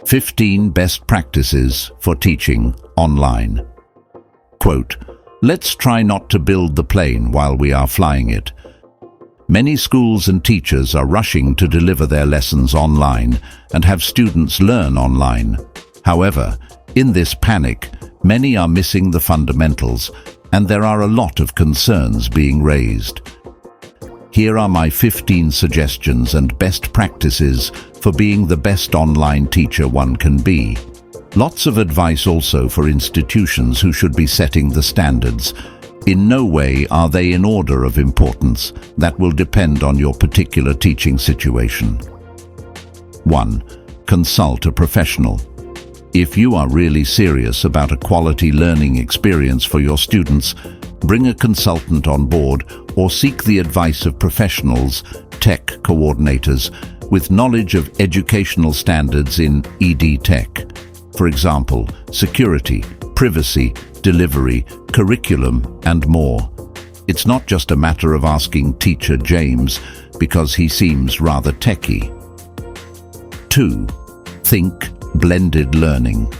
15 Best Practices for Teaching Online. Quote, "Let's try not to build the plane while we are flying it." Many schools and teachers are rushing to deliver their lessons online and have students learn online. However, in this panic, many are missing the fundamentals, and there are a lot of concerns being raised. Here are my 15 suggestions and best practices for being the best online teacher one can be. Lots of advice also for institutions who should be setting the standards. In no way are they in order of importance. That will depend on your particular teaching situation. 1. Consult a professional. If you are really serious about a quality learning experience for your students, bring a consultant on board or seek the advice of professionals, tech coordinators, with knowledge of educational standards in ED tech. For example, security, privacy, delivery, curriculum, and more. It's not just a matter of asking Teacher James, because he seems rather techy. 2. Think blended learning.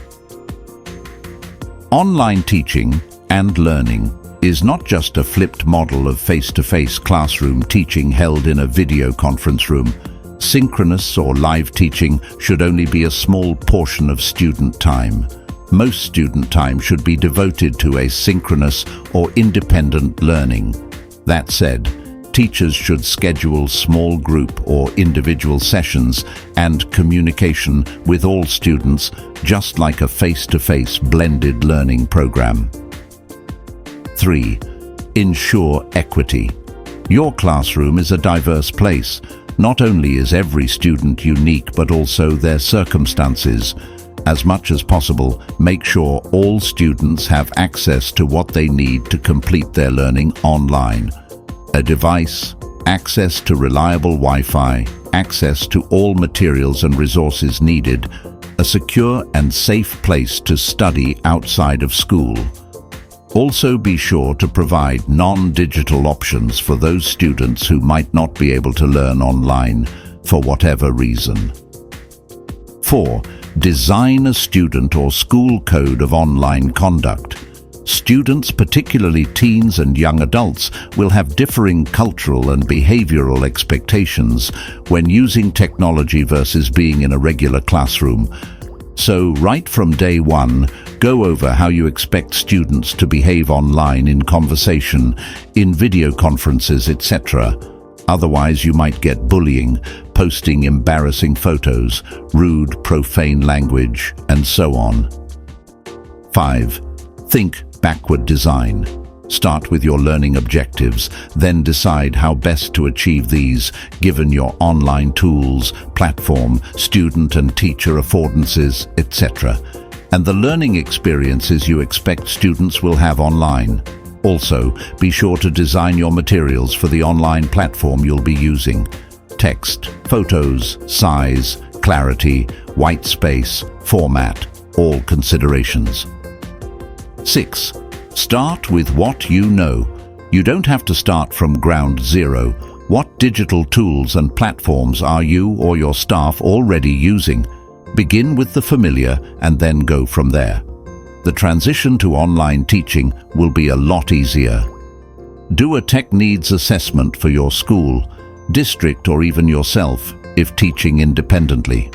Online teaching and learning is not just a flipped model of face-to-face classroom teaching held in a video conference room. Synchronous or live teaching should only be a small portion of student time. Most student time should be devoted to asynchronous or independent learning. That said, teachers should schedule small group or individual sessions and communication with all students, just like a face-to-face blended learning program. 3. Ensure equity. Your classroom is a diverse place. Not only is every student unique, but also their circumstances. As much as possible, make sure all students have access to what they need to complete their learning online. A device, access to reliable Wi-Fi, access to all materials and resources needed, a secure and safe place to study outside of school. Also be sure to provide non-digital options for those students who might not be able to learn online for whatever reason. 4. Design a student or school code of online conduct. Students, particularly teens and young adults, will have differing cultural and behavioral expectations when using technology versus being in a regular classroom. So, right from day one, go over how you expect students to behave online in conversation, in video conferences, etc. Otherwise, you might get bullying, posting embarrassing photos, rude, profane language, and so on. 5. Think backward design. Start with your learning objectives, then decide how best to achieve these, given your online tools, platform, student and teacher affordances, etc., and the learning experiences you expect students will have online. Also, be sure to design your materials for the online platform you'll be using. Text, photos, size, clarity, white space, format, all considerations. 6. Start with what you know. You don't have to start from ground zero. What digital tools and platforms are you or your staff already using? Begin with the familiar and then go from there. The transition to online teaching will be a lot easier. Do a tech needs assessment for your school, district, or even yourself if teaching independently.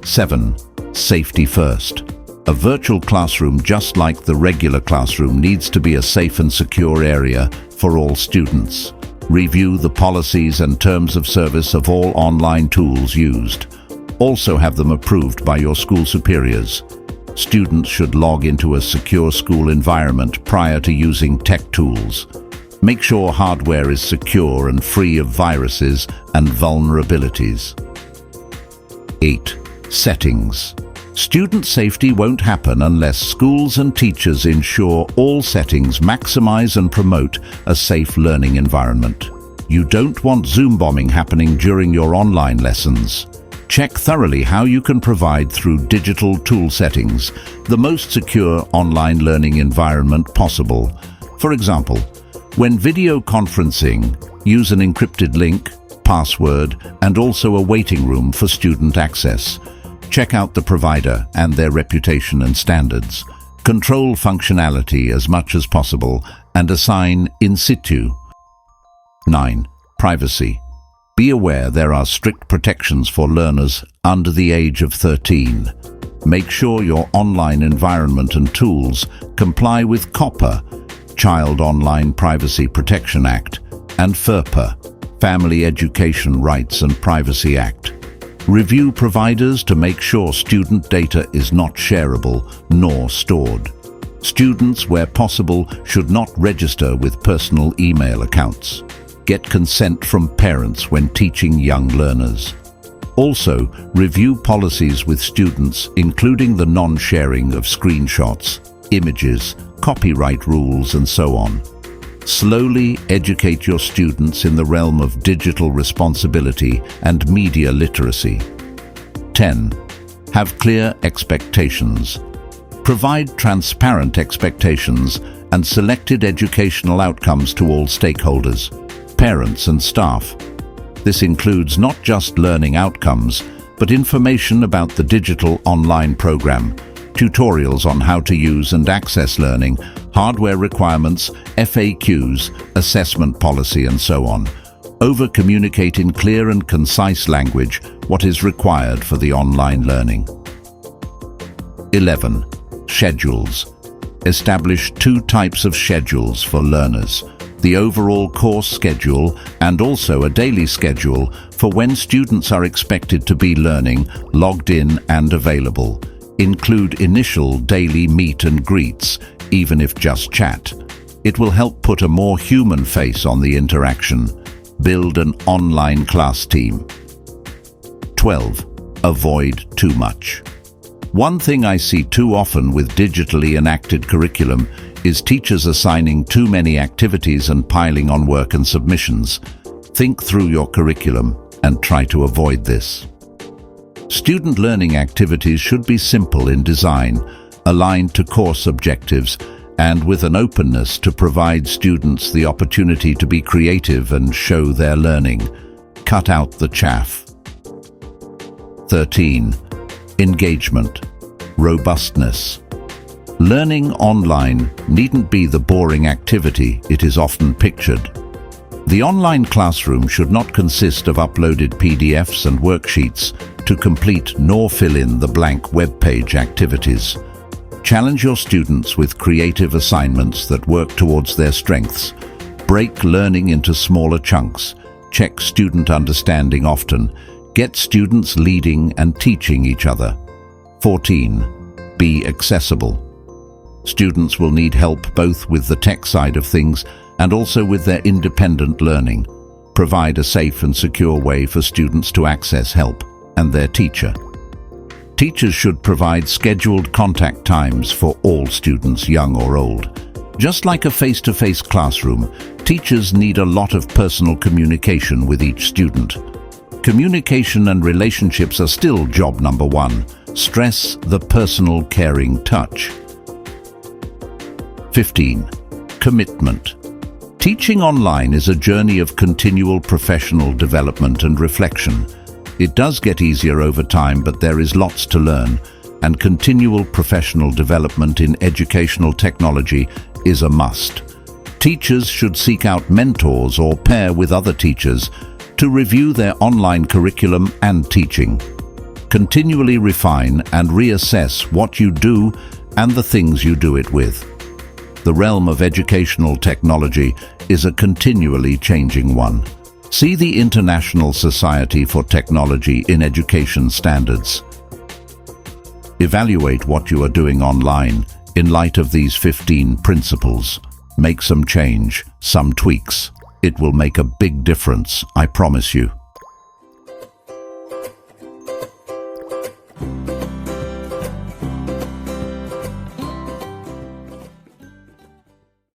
7. Safety first. A virtual classroom, just like the regular classroom, needs to be a safe and secure area for all students. Review the policies and terms of service of all online tools used. Also have them approved by your school superiors. Students should log into a secure school environment prior to using tech tools. Make sure hardware is secure and free of viruses and vulnerabilities. 8. Settings. Student safety won't happen unless schools and teachers ensure all settings maximize and promote a safe learning environment. You don't want Zoom bombing happening during your online lessons. Check thoroughly how you can provide through digital tool settings the most secure online learning environment possible. For example, when video conferencing, use an encrypted link, password, and also a waiting room for student access. Check out the provider and their reputation and standards. Control functionality as much as possible and assign in situ. 9. Privacy. Be aware there are strict protections for learners under the age of 13. Make sure your online environment and tools comply with COPPA, Child Online Privacy Protection Act, and FERPA, Family Education Rights and Privacy Act. Review providers to make sure student data is not shareable nor stored. Students, where possible, should not register with personal email accounts. Get consent from parents when teaching young learners. Also, review policies with students, including the non-sharing of screenshots, images, copyright rules, and so on. Slowly educate your students in the realm of digital responsibility and media literacy. 10. Have clear expectations. Provide transparent expectations and selected educational outcomes to all stakeholders, parents and staff. This includes not just learning outcomes, but information about the digital online program, tutorials on how to use and access learning, hardware requirements, FAQs, assessment policy, and so on. Over-communicate in clear and concise language what is required for the online learning. 11. Schedules. Establish 2 types of schedules for learners: the overall course schedule and also a daily schedule for when students are expected to be learning, logged in and available. Include initial daily meet and greets, even if just chat. It will help put a more human face on the interaction. Build an online class team. 12. Avoid too much. One thing I see too often with digitally enacted curriculum is teachers assigning too many activities and piling on work and submissions. Think through your curriculum and try to avoid this. Student learning activities should be simple in design, aligned to course objectives, and with an openness to provide students the opportunity to be creative and show their learning. Cut out the chaff. 13. Engagement. Robustness. Learning online needn't be the boring activity it is often pictured. The online classroom should not consist of uploaded PDFs and worksheets to complete nor fill in the blank web page activities. Challenge your students with creative assignments that work towards their strengths. Break learning into smaller chunks. Check student understanding often. Get students leading and teaching each other. 14. Be accessible. Students will need help both with the tech side of things and also with their independent learning. Provide a safe and secure way for students to access help and their teacher. Teachers should provide scheduled contact times for all students, young or old. Just like a face-to-face classroom, teachers need a lot of personal communication with each student. Communication and relationships are still job number 1. Stress the personal, caring touch. 15. Commitment. Teaching online is a journey of continual professional development and reflection. It does get easier over time, but there is lots to learn, and continual professional development in educational technology is a must. Teachers should seek out mentors or pair with other teachers to review their online curriculum and teaching. Continually refine and reassess what you do and the things you do it with. The realm of educational technology is a continually changing one. See the International Society for Technology in Education standards. Evaluate what you are doing online in light of these 15 principles. Make some change, some tweaks. It will make a big difference, I promise you.